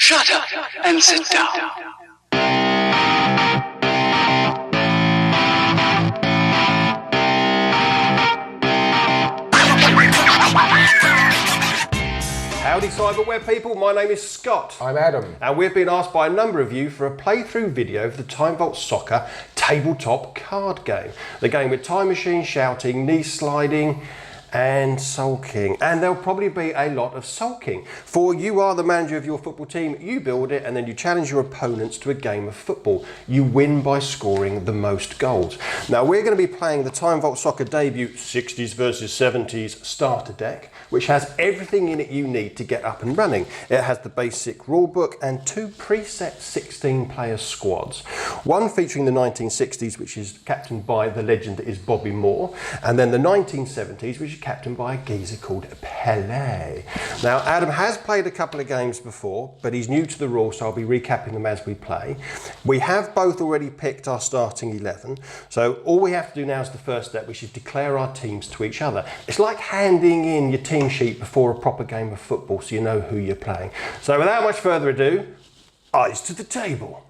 Shut up and sit down. Howdy cyberweb people, my name is Scott. I'm Adam. And we've been asked by a number of you for a playthrough video of the Time Vault Soccer tabletop card game. The game with time machine, shouting, knee sliding and sulking. And there'll probably be a lot of sulking. For you are the manager of your football team, you build it and then you challenge your opponents to a game of football. You win by scoring the most goals. Now we're going to be playing the Time Vault Soccer debut 60s versus 70s starter deck, which has everything in it you need to get up and running. It has the basic rule book and two preset 16-player squads. One featuring the 1960s, which is captained by the legend that is Bobby Moore, and then the 1970s, which is captained by a geezer called Pelé. Now, Adam has played a couple of games before, but he's new to the rules, so I'll be recapping them as we play. We have both already picked our starting 11, so all we have to do now is the first step, which is declare our teams to each other. It's like handing in your team sheet before a proper game of football, so you know who you're playing. So without much further ado, eyes to the table.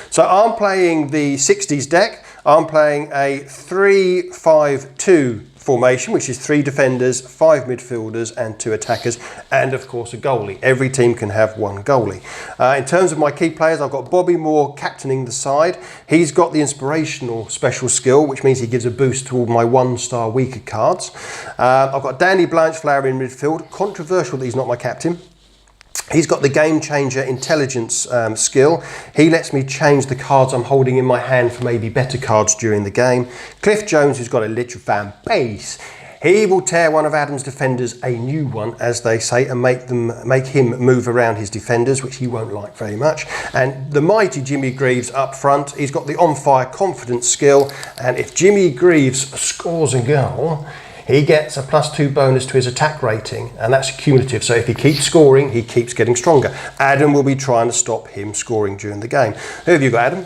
So I'm playing the 60s deck. I'm playing a 3-5-2 formation, which is 3 defenders, 5 midfielders and 2 attackers, and of course a goalie. Every team can have one goalie. In terms of my key players, I've got Bobby Moore captaining the side. He's got the inspirational special skill, which means he gives a boost to all my 1-star weaker cards. I've got Danny Blanchflower in midfield. Controversial that he's not my captain. He's got the game changer intelligence skill. He lets me change the cards I'm holding in my hand for maybe better cards during the game. Cliff Jones, who's got a literal fan base. He will tear one of Adam's defenders a new one, as they say, and make him move around his defenders, which he won't like very much. And the mighty Jimmy Greaves up front, he's got the on-fire confidence skill, and if Jimmy Greaves scores a goal, he gets a +2 bonus to his attack rating, and that's cumulative. So if he keeps scoring, he keeps getting stronger. Adam will be trying to stop him scoring during the game. Who have you got, Adam?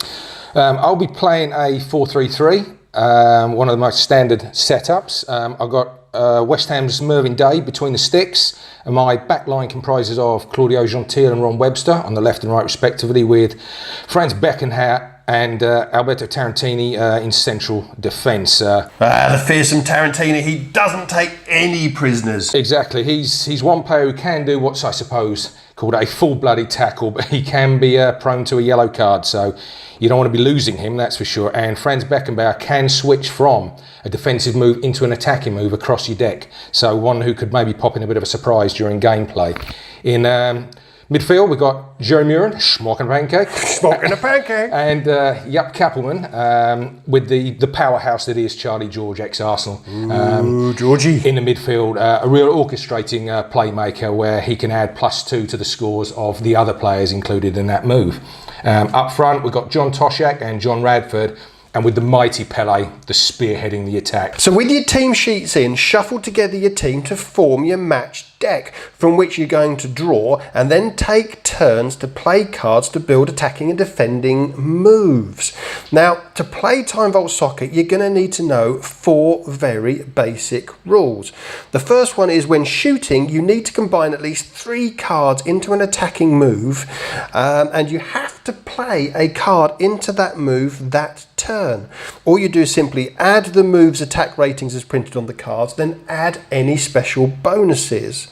I'll be playing a 4-3-3, one of the most standard setups. I've got West Ham's Mervyn Day between the sticks, and my back line comprises of Claudio Gentile and Ron Webster on the left and right respectively, with Franz Beckenbauer and Alberto Tarantini in central defence. The fearsome Tarantini, he doesn't take any prisoners. Exactly, he's one player who can do what's, I suppose, called a full-blooded tackle, but he can be prone to a yellow card, so you don't want to be losing him, that's for sure. And Franz Beckenbauer can switch from a defensive move into an attacking move across your deck, so one who could maybe pop in a bit of a surprise during gameplay. In midfield, we've got Jerry Murin, Schmock and Pancake. Schmock and a Pancake. And Jaap Kappelman, with the powerhouse that is Charlie George, ex-Arsenal. Georgie. In the midfield, a real orchestrating playmaker where he can add +2 to the scores of the other players included in that move. Up front, we've got John Toshak and John Radford, and with the mighty Pelé, the spearheading the attack. So with your team sheets in, shuffle together your team to form your match deck, from which you're going to draw and then take turns to play cards to build attacking and defending moves. Now, to play Time Vault Soccer, you're going to need to know 4 very basic rules. The first one is when shooting, you need to combine at least 3 cards into an attacking move, and you have to play a card into that move that turn. All you do is simply add the move's attack ratings as printed on the cards, then add any special bonuses.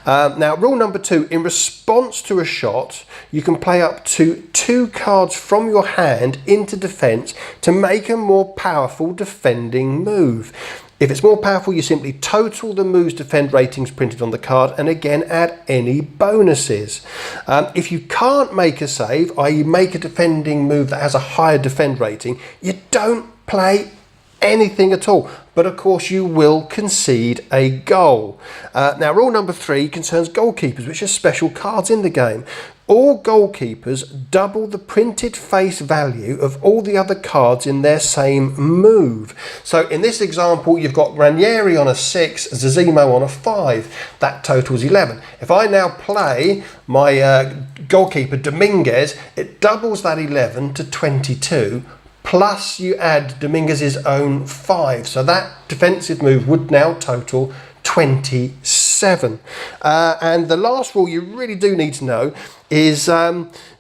Now, rule number 2, in response to a shot, you can play up to 2 cards from your hand into defense to make a more powerful defending move. If it's more powerful, you simply total the move's defend ratings printed on the card and again add any bonuses. If you can't make a save, i.e. make a defending move that has a higher defend rating, you don't play anything at all, but of course you will concede a goal. Now, rule number 3 concerns goalkeepers, which are special cards in the game. All goalkeepers double the printed face value of all the other cards in their same move. So in this example, you've got Ranieri on a 6, Zazimo on a 5. That totals 11. If I now play my goalkeeper Dominguez, it doubles that 11 to 22. Plus you add Dominguez's own 5. So that defensive move would now total 26. 7. And the last rule you really do need to know is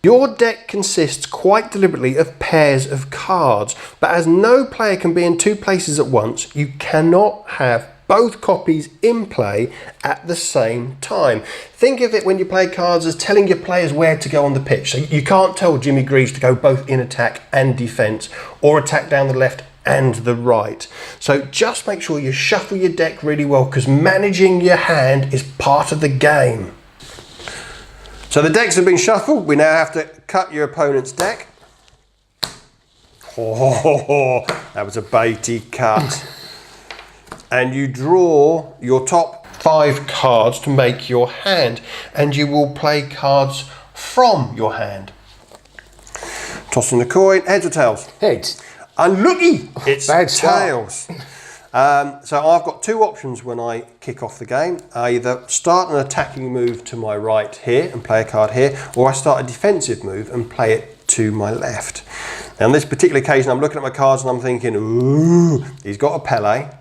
your deck consists quite deliberately of pairs of cards, but as no player can be in 2 places at once, you cannot have both copies in play at the same time. Think of it when you play cards as telling your players where to go on the pitch. So you can't tell Jimmy Greaves to go both in attack and defence, or attack down the left and the right. So just make sure you shuffle your deck really well, because managing your hand is part of the game. So the decks have been shuffled. We now have to cut your opponent's deck. Oh, that was a baity cut. And you draw your top 5 cards to make your hand, and you will play cards from your hand. Tossing the coin, heads or tails? Heads. Unlucky, it's Bad tails. So I've got 2 options when I kick off the game. I either start an attacking move to my right here and play a card here, or I start a defensive move and play it to my left. Now on this particular occasion, I'm looking at my cards and I'm thinking, ooh, he's got a Pele.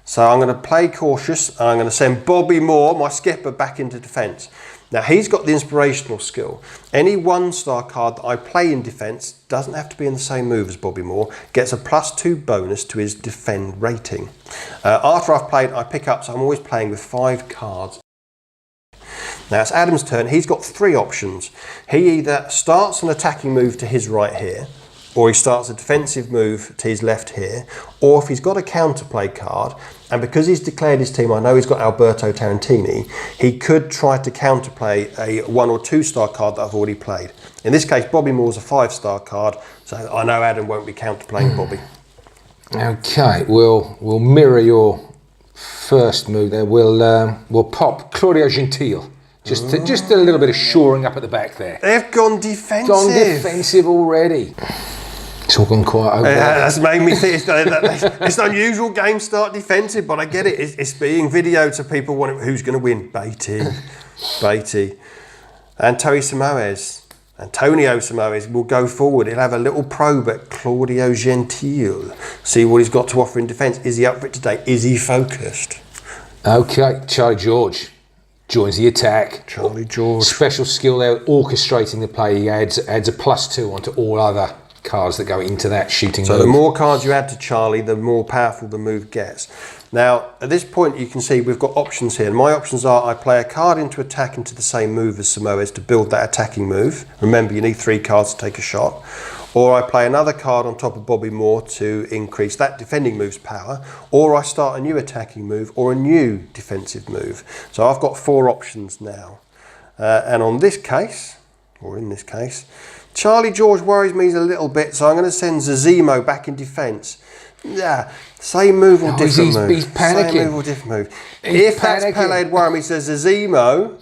So I'm going to play cautious, and I'm going to send Bobby Moore, my skipper, back into defence. Now he's got the inspirational skill. Any 1-star card that I play in defence, doesn't have to be in the same move as Bobby Moore, gets a +2 bonus to his defend rating. After I've played, I pick up, so I'm always playing with 5 cards. Now it's Adam's turn. He's got 3 options. He either starts an attacking move to his right here, or he starts a defensive move to his left here, or if he's got a counterplay card, and because he's declared his team, I know he's got Alberto Tarantini, he could try to counterplay a 1 or 2-star card that I've already played. In this case, Bobby Moore's a 5-star card, so I know Adam won't be counterplaying Bobby. Okay, we'll mirror your first move there. We'll pop Claudio Gentile. Just a little bit of shoring up at the back there. They've gone defensive. Gone defensive already. It's all gone quiet over there. That's made me think it's an unusual game start defensive, but I get it. It's being videoed so people want it. Who's going to win? Beatty. Antonio Samoes will go forward. He'll have a little probe at Claudio Gentile. See what he's got to offer in defence. Is he up for it today? Is he focused? Okay, Charlie George joins the attack. Charlie George. Special skill there, orchestrating the play. He adds a +2 onto all other cards that go into that shooting move. So the more cards you add to Charlie, the more powerful the move gets. Now, at this point, you can see we've got options here. And my options are I play a card into attack into the same move as Samoes to build that attacking move. Remember, you need 3 cards to take a shot. Or I play another card on top of Bobby Moore to increase that defending move's power. Or I start a new attacking move or a new defensive move. So I've got 4 options now. And on this case, or in this case, Charlie George worries me a little bit, so I'm going to send Zazimo back in defence. Yeah, same move or different move. He's panicking. Same move or different move. If that's Pele'd worry me, says Zazimo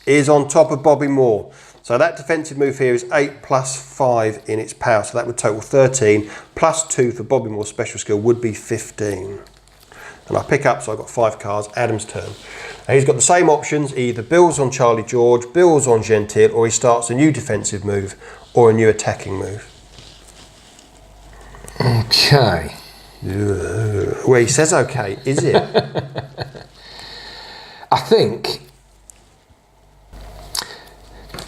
is on top of Bobby Moore. So that defensive move here is 8 plus 5 in its power, so that would total 13, plus 2 for Bobby Moore's special skill would be 15. And I pick up, so I've got 5 cards. Adam's turn. Now he's got the same options, he either builds on Charlie George, builds on Gentile, or he starts a new defensive move or a new attacking move. Okay. Well, he says okay, is it? I think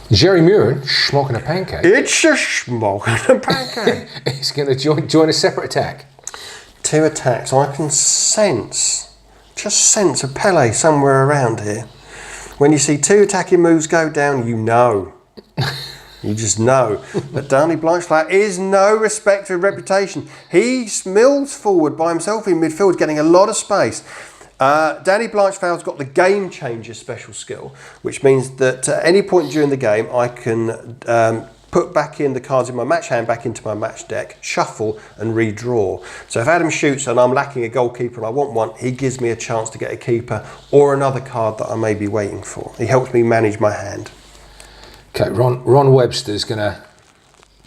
Jerry Murin, schmock and a pancake. It's a schmock and a pancake. He's going to join a separate attack. 2 attacks. I can just sense a Pele somewhere around here. When you see 2 attacking moves go down, you know. You just know. But Danny Blanchflower is no respecter of reputation. He mills forward by himself in midfield, getting a lot of space. Danny Blanchflower's got the game changer special skill, which means that at any point during the game, I can put back in the cards in my match hand back into my match deck, shuffle and redraw. So if Adam shoots and I'm lacking a goalkeeper and I want one, he gives me a chance to get a keeper or another card that I may be waiting for. He helps me manage my hand. Okay, Ron Webster's going to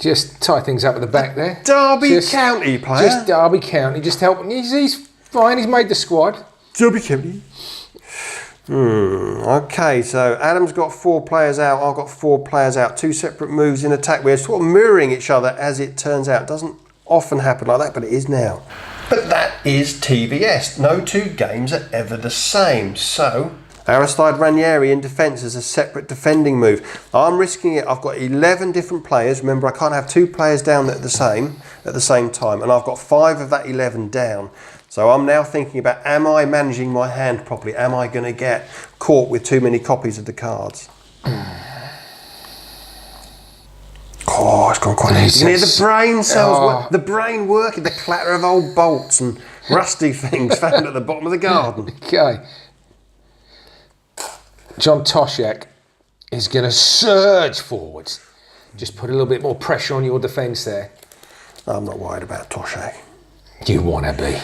just tie things up at the back there. Derby County player. Just Derby County, just helping. He's fine, he's made the squad. Derby County. Okay, so Adam's got 4 players out, I've got 4 players out, 2 separate moves in attack. We're sort of mirroring each other as it turns out. It doesn't often happen like that, but it is now. But that is TVS. No two games are ever the same. So, Aristide Ranieri in defence is a separate defending move. I'm risking it. I've got 11 different players. Remember, I can't have 2 players down at the same time. And I've got 5 of that 11 down. So I'm now thinking about, am I managing my hand properly? Am I going to get caught with too many copies of the cards? Oh, it's gone quite easy. You can hear the brain cells, the brain working, the clatter of old bolts and rusty things found at the bottom of the garden. Okay. John Toshak is going to surge forwards. Just put a little bit more pressure on your defence there. I'm not worried about Toshak. You want to be.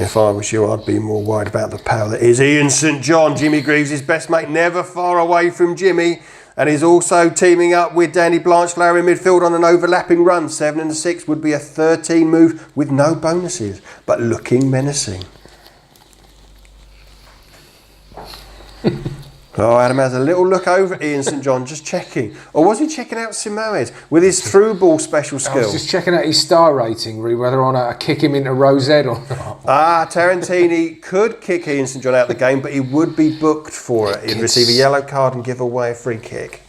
If I was you, I'd be more worried about the power that is Ian St John. Jimmy Greaves' best mate, never far away from Jimmy. And he's also teaming up with Danny Blanchflower in midfield on an overlapping run. 7 and a 6 would be a 13 move with no bonuses, but looking menacing. Oh, Adam has a little look over Ian St John, just checking. Or was he checking out Simoes with his through ball special skill? I was just checking out his star rating, really, whether or not I kick him into Rosette or not. Tarantini could kick Ian St John out of the game, but he would be booked for it. He'd receive a yellow card and give away a free kick.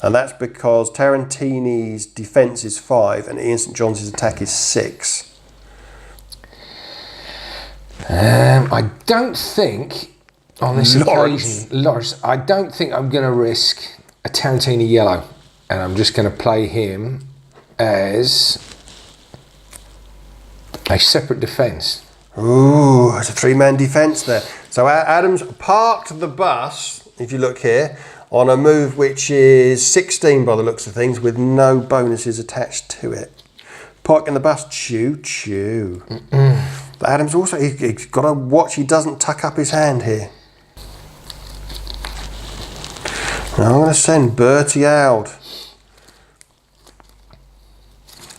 And that's because Tarantini's defence is 5 and Ian St John's attack is 6. I don't think... On this occasion, Lawrence, I don't think I'm going to risk a Tarantini yellow, and I'm just going to play him as a separate defence. Ooh, it's a 3-man defence there. So Adams parked the bus, if you look here, on a move which is 16 by the looks of things, with no bonuses attached to it. Parking the bus, choo-choo. But Adams also, he's got to watch he doesn't tuck up his hand here. Now I'm going to send Bertie out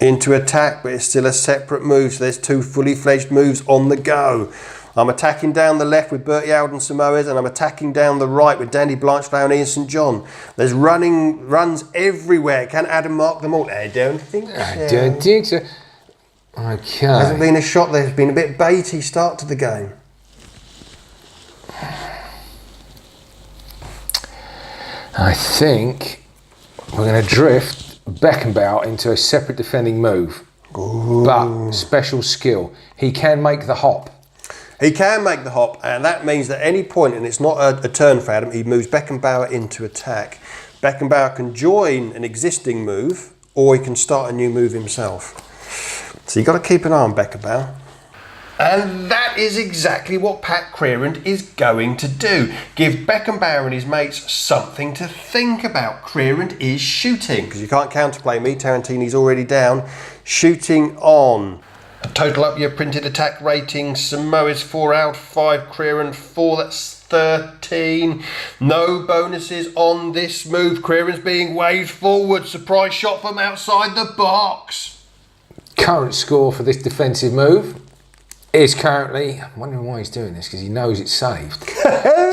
into attack, but it's still a separate move, so there's 2 fully fledged moves on the go. I'm attacking down the left with Bertie Auld and Simoes, and I'm attacking down the right with Danny Blanchflower and Ian St John. There's runs everywhere. Can Adam mark them all? I don't think so. I don't think so. Okay. There hasn't been a shot there. It's been a bit baity start to the game. I think we're going to drift Beckenbauer into a separate defending move. Ooh. But special skill. He can make the hop. He can make the hop, and that means that at any point, and it's not a turn for Adam, he moves Beckenbauer into attack. Beckenbauer can join an existing move, or he can start a new move himself. So you've got to keep an eye on Beckenbauer. And that is exactly what Pat Crearant is going to do. Give Beckenbauer and his mates something to think about. Crearant is shooting, because you can't counterplay me. Tarantini's already down. Shooting on. Total up your printed attack rating. Simoes 4 out, 5 Crearant 4. That's 13. No bonuses on this move. Crearant's being waved forward. Surprise shot from outside the box. Current score for this defensive move is currently, I'm wondering why he's doing this, because he knows it's saved.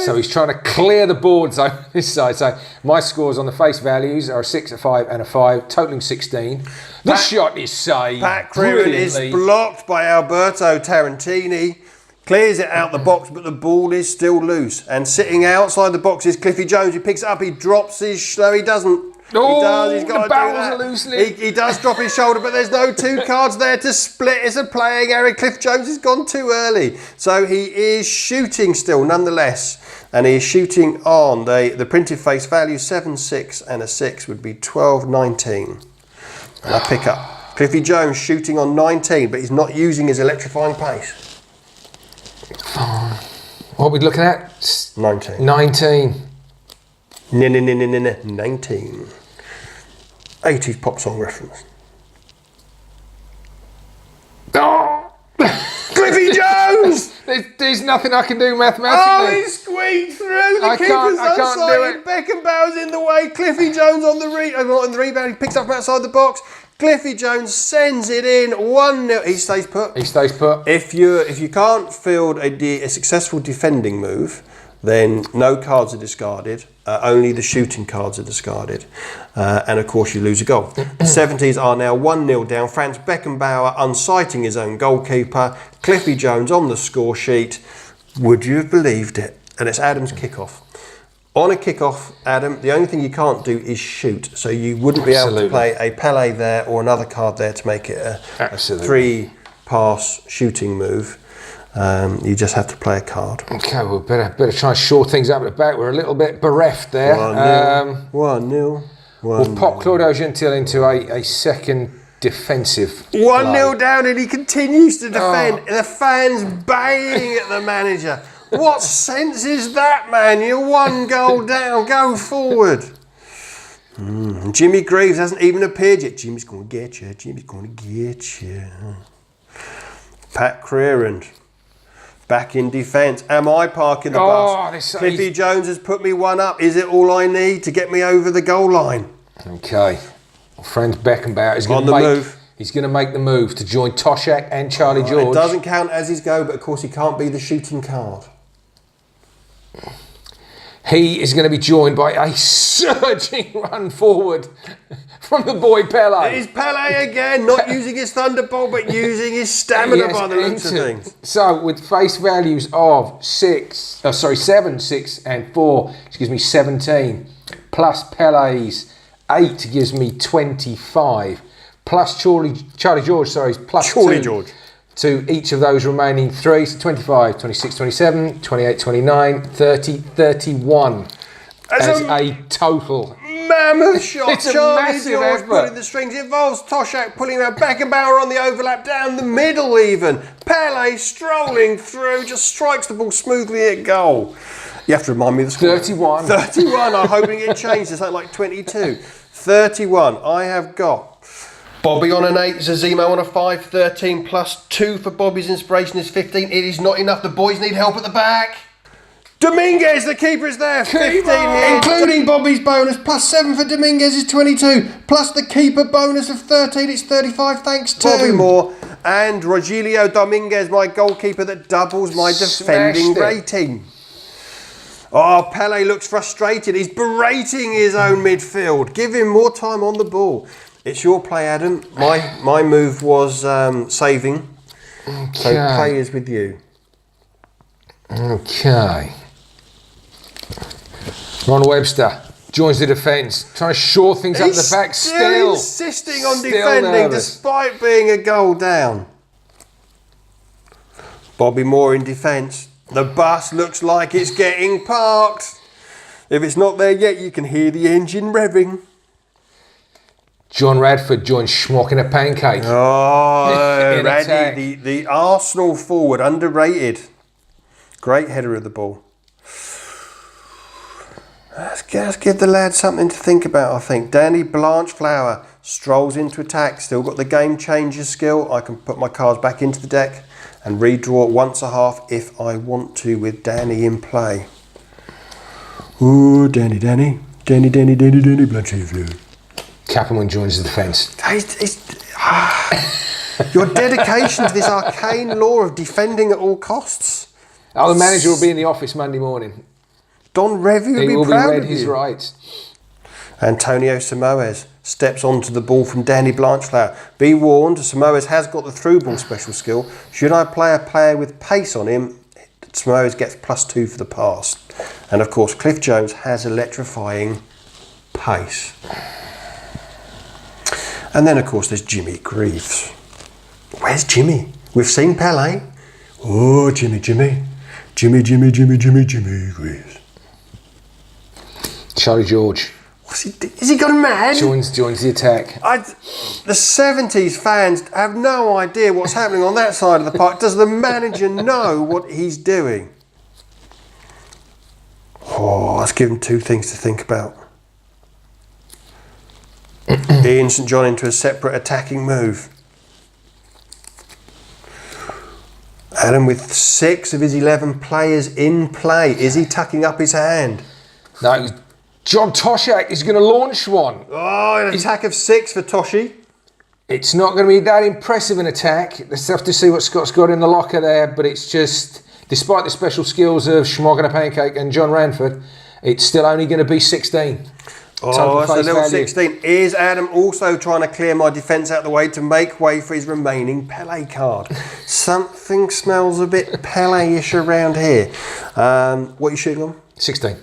So he's trying to clear the boards over this side. So my scores on the face values are a 6, a 5 and a 5, totaling 16. The shot is saved. Pat Crearant is blocked by Alberto Tarantini. Clears it out the box, but the ball is still loose. And sitting outside the box is Cliffy Jones. He picks it up, he drops his... No, he doesn't. Oh, he does, he's got the to barrels do are loosely. He does drop his shoulder, but there's no 2 cards there to split. It's a playing area. Cliff Jones has gone too early. So he is shooting still, nonetheless. And he is shooting on the printed face value. 7, 6 and a 6 would be 12, 19. And I pick up. Cliffy Jones shooting on 19, but he's not using his electrifying pace. What are we looking at? 19. 19. 19. 80s pop song reference. Oh! Cliffy Jones! There's nothing I can do mathematically. Oh, he squeaked through. The keeper's onside. Beckenbauer's in the way. Cliffy Jones on the rebound. He picks up from outside the box. Cliffy Jones sends it in 1-0. He stays put. He stays put. If you can't field a successful defending move, then no cards are discarded. Only the shooting cards are discarded. And of course you lose a goal. The 70s are now 1-0 down. Franz Beckenbauer unsighting his own goalkeeper. Cliffy Jones on the score sheet. Would you have believed it? And it's Adam's kickoff. On a kickoff, Adam, the only thing you can't do is shoot. So you wouldn't be able to play a Pele there or another card there to make it a 3-pass shooting move. You just have to play a card. Okay, well, better try and shore things up at the back. We're a little bit bereft there. 1-0. We'll pop Claudio Gentil into a second defensive 1-0 down, and he continues to defend. The fans baying at the manager. What sense is that, man? You're 1 goal down. Go forward. Jimmy Greaves hasn't even appeared yet. Jimmy's going to get you. Jimmy's going to get you. Pat Crearand back in defence. Am I parking the bus? Cliffy Jones has put me 1 up. Is it all I need to get me over the goal line? Okay. Franz Beckenbauer is going to move. He's going to make the move to join Toshak and Charlie George. It doesn't count as his go, but of course he can't be the shooting card. He is going to be joined by a surging run forward from the boy Pele. It is Pele again, not using his thunderbolt, but using his stamina by the looks of things. So with face values of 7, 6 and 4, 17, plus Pele's 8 gives me 25, plus Charlie George, is plus Charlie 2 George. To each of those remaining 3, so 25, 26, 27, 28, 29, 30, 31 as a total. Mammoth shot. It's a Charlie massive George effort. putting the strings. It involves Toshak pulling around, Beckenbauer on the overlap, down the middle even. Pele strolling through, just strikes the ball smoothly at goal. You have to remind me of the score. 31. 31, I'm hoping it changes. It's like 22. 31, I have got Bobby on an 8, Zazimo on a 5, 13 plus 2 for Bobby's inspiration is 15. It is not enough. The boys need help at the back. Dominguez, the keeper, is there. 15 here, including Bobby's bonus. Plus 7 for Dominguez is 22. Plus the keeper bonus of 13, it's 35. Thanks to Bobby Moore and Rogelio Dominguez, my goalkeeper, that doubles my defending rating. Oh, Pele looks frustrated. He's berating his own midfield. Give him more time on the ball. It's your play, Adam. My move was saving. Okay. So play is with you. Okay. Ron Webster joins the defence, trying to shore things up the back. Still insisting on defending despite being a goal down. Bobby Moore in defence. The bus looks like it's getting parked. If it's not there yet, you can hear the engine revving. John Radford joins Schmock in a pancake. Oh, Raddy, the Arsenal forward, underrated. Great header of the ball. Let's give the lad something to think about, I think. Danny Blanchflower strolls into attack. Still got the game changer skill. I can put my cards back into the deck and redraw once a half if I want to with Danny in play. Ooh, Danny Blanchflower. Kappelman joins the defence. Your dedication to this arcane law of defending at all costs. Oh, the manager will be in the office Monday morning. Don Revie will be proud of you. His rights. Antonio Samoes steps onto the ball from Danny Blanchflower. Be warned, Samoes has got the through ball special skill. Should I play a player with pace on him, Samoes gets +2 for the pass. And of course, Cliff Jones has electrifying pace. And then, of course, there's Jimmy Greaves. Where's Jimmy? We've seen Pele. Oh, Jimmy Greaves. Charlie George. Is he gone mad? Joins the attack. The 70s fans have no idea what's happening on that side of the park. Does the manager know what he's doing? Oh, let's give him 2 things to think about. Ian St John into a separate attacking move. Adam with 6 of his 11 players in play. Is he tucking up his hand? No, John Toshak is going to launch one. Oh, an attack of 6 for Toshi. It's not going to be that impressive an attack. Let's have to see what Scott's got in the locker there, but it's just Despite the special skills of Schmoggin a Pancake and John Ranford, it's still only going to be 16. Oh, that's a little value. 16. Is Adam also trying to clear my defence out the way to make way for his remaining Pele card? Something smells a bit Pele-ish around here. What are you shooting on? 16.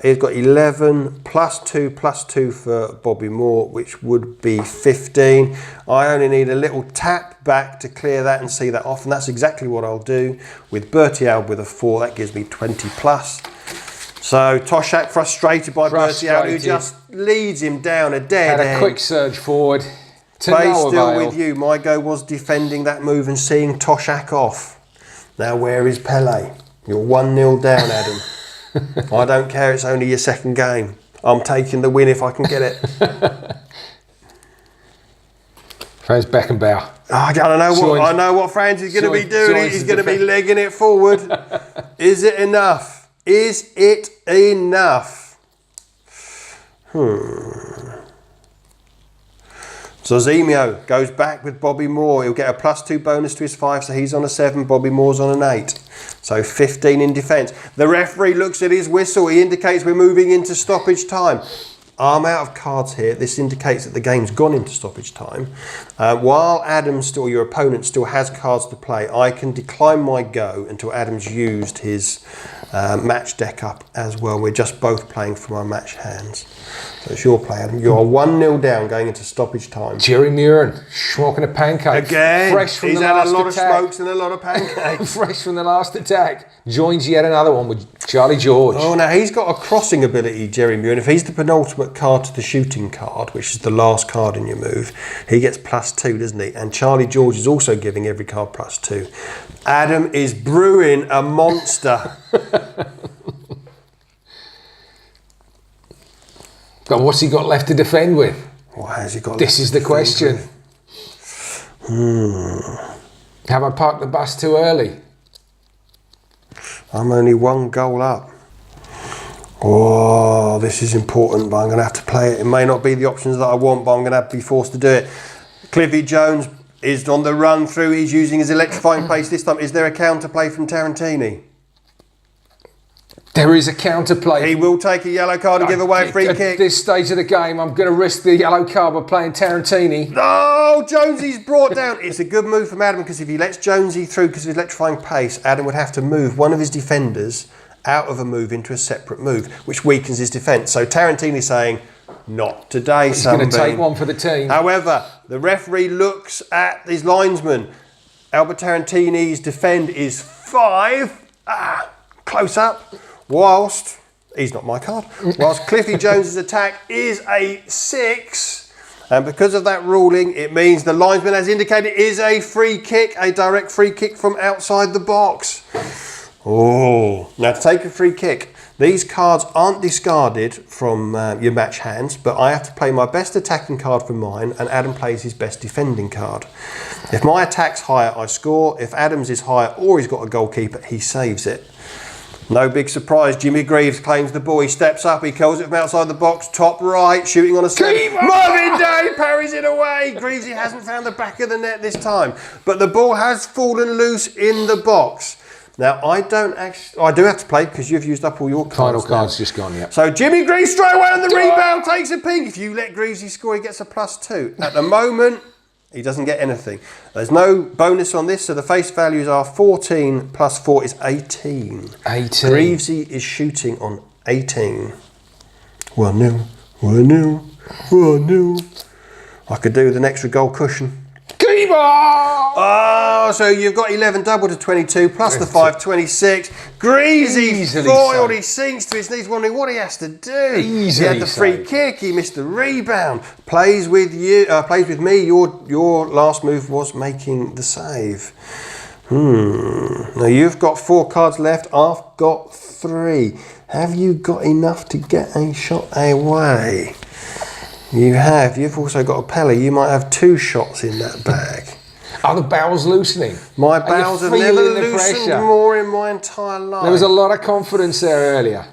He's got 11 +2 for Bobby Moore, which would be 15. I only need a little tap back to clear that and see that off, and that's exactly what I'll do. With Bertie Alb with a 4, that gives me 20 plus. So Toshak frustrated by Bertie Alb, who just leads him down a dead end. Had a quick surge forward to Play no still avail. with you. My go was defending that move and seeing Toshak off. Now where is Pele? You're 1-0 down, Adam. I don't care, it's only your second game. I'm taking the win if I can get it. Franz Beckenbauer. I know what Franz is going to be doing. He's going to be legging it forward. Is it enough? Is it enough? So Zemio goes back with Bobby Moore. He'll get a +2 bonus to his 5, so he's on a 7. Bobby Moore's on an 8. So 15 in defence. The referee looks at his whistle. He indicates we're moving into stoppage time. I'm out of cards here. This indicates that the game's gone into stoppage time. While your opponent still has cards to play, I can decline my go until Adam's used his match deck up as well. We're just both playing from our match hands. So it's your play, Adam. You are 1-0 down going into stoppage time. Jerry Muren, Schmoggin a Pancake. Again, fresh from he's the had last a lot attack. of smokes and a lot of pancakes. Fresh from the last attack. Joins yet another one with Charlie George. Oh, now he's got a crossing ability, Jerry Muir, and if he's the penultimate card to the shooting card, which is the last card in your move, he gets +2, doesn't he? And Charlie George is also giving every card +2. Adam is brewing a monster. But what's he got left to defend with? What has he got? This is the question. Have I parked the bus too early? I'm only 1 goal up. Oh, this is important, but I'm going to have to play it. It may not be the options that I want, but I'm going to have to be forced to do it. Cliffy Jones is on the run through. He's using his electrifying pace this time. Is there a counterplay from Tarantini? There is a counterplay. He will take a yellow card and give away a free kick. At this stage of the game, I'm going to risk the yellow card by playing Tarantini. Oh, Jonesy's brought down. It's a good move from Adam because if he lets Jonesy through because of his electrifying pace, Adam would have to move one of his defenders out of a move into a separate move, which weakens his defence. So Tarantini's saying, not today, He's going to take one for the team. However, the referee looks at his linesman. Albert Tarantini's defend is 5. Close up. Whilst, he's not my card, whilst Cliffy Jones's attack is a 6, and because of that ruling, it means the linesman, as indicated, is a free kick, a direct free kick from outside the box. Oh, now to take a free kick, these cards aren't discarded from your match hands, but I have to play my best attacking card from mine, and Adam plays his best defending card. If my attack's higher, I score. If Adam's is higher or he's got a goalkeeper, he saves it. No big surprise, Jimmy Greaves claims the ball. He steps up, he curls it from outside the box, top right, shooting on a 7. Marvin Day parries it away. Greavesy hasn't found the back of the net this time, but the ball has fallen loose in the box. Now, I do have to play because you've used up all your cards. Final card's just gone, yeah. So Jimmy Greaves straight away on the rebound, takes a ping. If you let Greavesy score, he gets a +2. At the moment, he doesn't get anything. There's no bonus on this, so the face values are 14 + 4 is 18. 18. Greavesy is shooting on 18. 1-0, 1-0, 1-0. I could do with an extra goal cushion. Keeper! Oh, so you've got 11 double to 22 plus the 5, 26. Greasy Easily foiled. so. He sinks to his knees, wondering what he has to do. Easily he had the free so. kick. He missed the rebound. Plays with you. Plays with me. Your last move was making the save. Now you've got 4 cards left. I've got 3. Have you got enough to get a shot away? You have. You've also got a Pele. You might have 2 shots in that bag. Are the bowels loosening? My bowels have never feeling the loosened pressure? more in my entire life. There was a lot of confidence there earlier.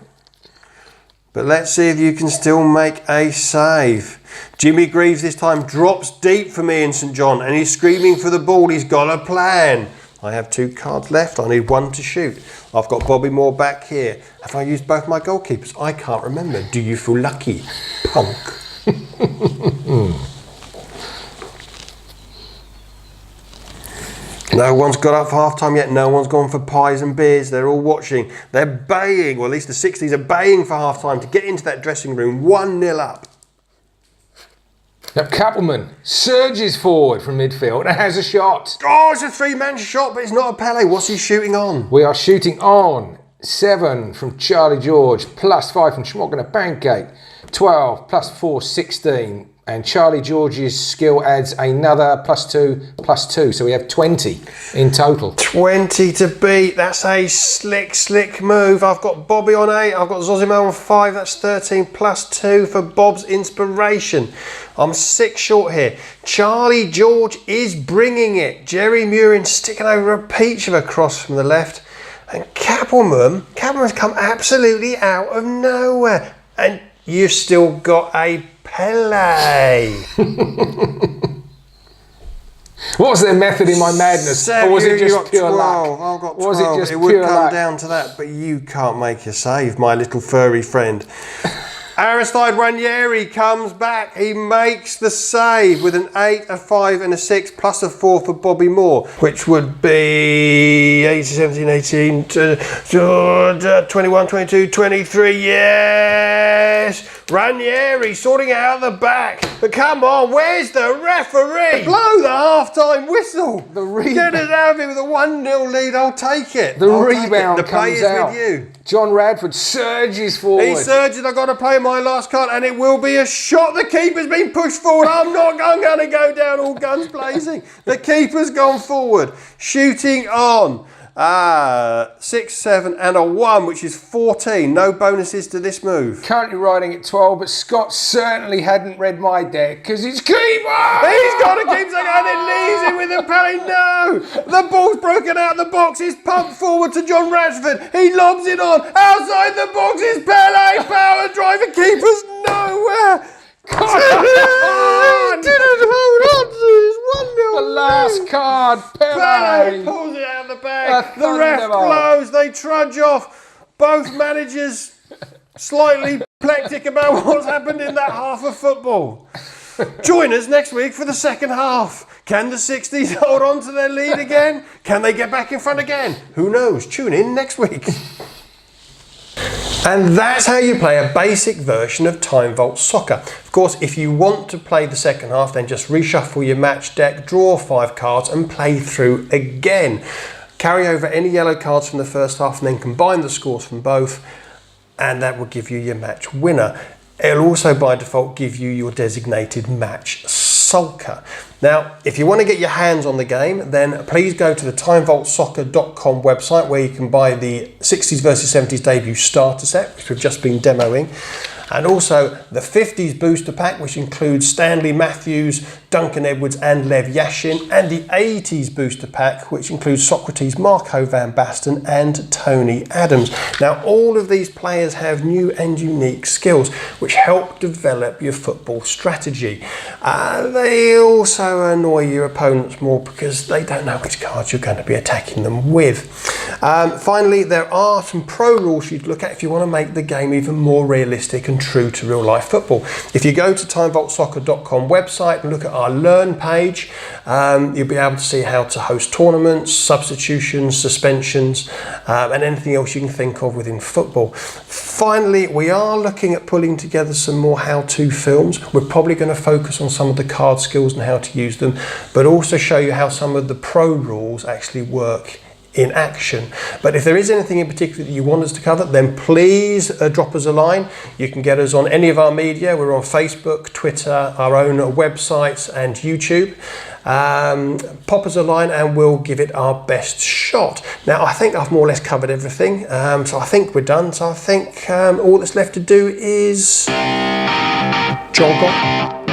But let's see if you can still make a save. Jimmy Greaves this time drops deep for me in St John and he's screaming for the ball. He's got a plan. I have 2 cards left. I need 1 to shoot. I've got Bobby Moore back here. Have I used both my goalkeepers? I can't remember. Do you feel lucky, punk? No one's got up for half time yet. No one's gone for pies and beers. They're all watching. They're baying, or at least the 60s are baying for half time to get into that dressing room 1-0 up. Now Kappelman surges forward from midfield and has a shot. Oh, it's a 3-man shot, but it's not a Pele. What's he shooting on? We are shooting on 7 from Charlie George, plus 5 from Schmocken at Pancake, 12 plus 4, 16. And Charlie George's skill adds another +2. So we have 20 in total. 20 to beat. That's a slick move. I've got Bobby on 8. I've got Zosimo on 5. That's 13 +2 for Bob's inspiration. I'm 6 short here. Charlie George is bringing it. Jerry Murin sticking over a peach of a cross from the left. And Kappelman's come absolutely out of nowhere. And you've still got a Pele. What was their method in my madness? Or was it just pure luck? I've got 12. Was it just it pure would come luck? down to that, but you can't make a save, my little furry friend. Aristide Ranieri comes back. He makes the save with an 8, a 5 and a 6 plus a 4 for Bobby Moore, which would be 18, 17, 18, 21, 22, 23. Yes! Ranieri sorting it out the back. But come on, where's the referee? Blow the half-time whistle. The rebound. Get us out of it with a 1-0 lead. I'll take it. The rebound The play comes is out. with you. John Radford surges forward. He surges. I've got to play my last card, and it will be a shot. The keeper's been pushed forward. I'm going to go down all guns blazing. The keeper's gone forward. Shooting on 6, 7 and a 1, which is 14. No bonuses to this move. Currently riding at 12, but Scott certainly hadn't read my deck because he's keeper! He's got to keep saying, and it leaves it with a Pele. No! The ball's broken out of the box. It's pumped forward to John Rashford. He lobs it on. Outside the box is Pele. Power drive. The keeper's nowhere. Didn't hold on to his 1-0. The last card, Pele Pele! pulls it out of the bag. A The ref thunderbolt. blows. They trudge off. Both managers slightly plectic about what's happened in that half of football. Join us next week for the second half. Can the 60s hold on to their lead again? Can they get back in front again? Who knows? Tune in next week. And that's how you play a basic version of Time Vault Soccer. Of course, if you want to play the second half, then just reshuffle your match deck, draw 5 cards and play through again. Carry over any yellow cards from the first half and then combine the scores from both, and that will give you your match winner. It'll also by default give you your designated match sulker. Now, if you want to get your hands on the game, then please go to the timevaultsoccer.com website where you can buy the 60s versus 70s debut starter set, which we've just been demoing, and also the 50s booster pack, which includes Stanley Matthews, Duncan Edwards and Lev Yashin, and the 80s booster pack, which includes Socrates, Marco van Basten and Tony Adams. Now, all of these players have new and unique skills which help develop your football strategy. They also annoy your opponents more because they don't know which cards you're going to be attacking them with. Finally, there are some pro rules you'd look at if you want to make the game even more realistic and true to real life football. If you go to timevaultsoccer.com website and look at our Learn page, you'll be able to see how to host tournaments, substitutions, suspensions, and anything else you can think of within football. Finally, we are looking at pulling together some more how-to films. We're probably going to focus on some of the card skills and how to use them, but also show you how some of the pro rules actually work in action. But if there is anything in particular that you want us to cover, then please drop us a line. You can get us on any of our media. We're on Facebook, Twitter, our own websites and YouTube. Pop us a line and we'll give it our best shot. Now, I think I've more or less covered everything, so I think we're done. So I think all that's left to do is jog on.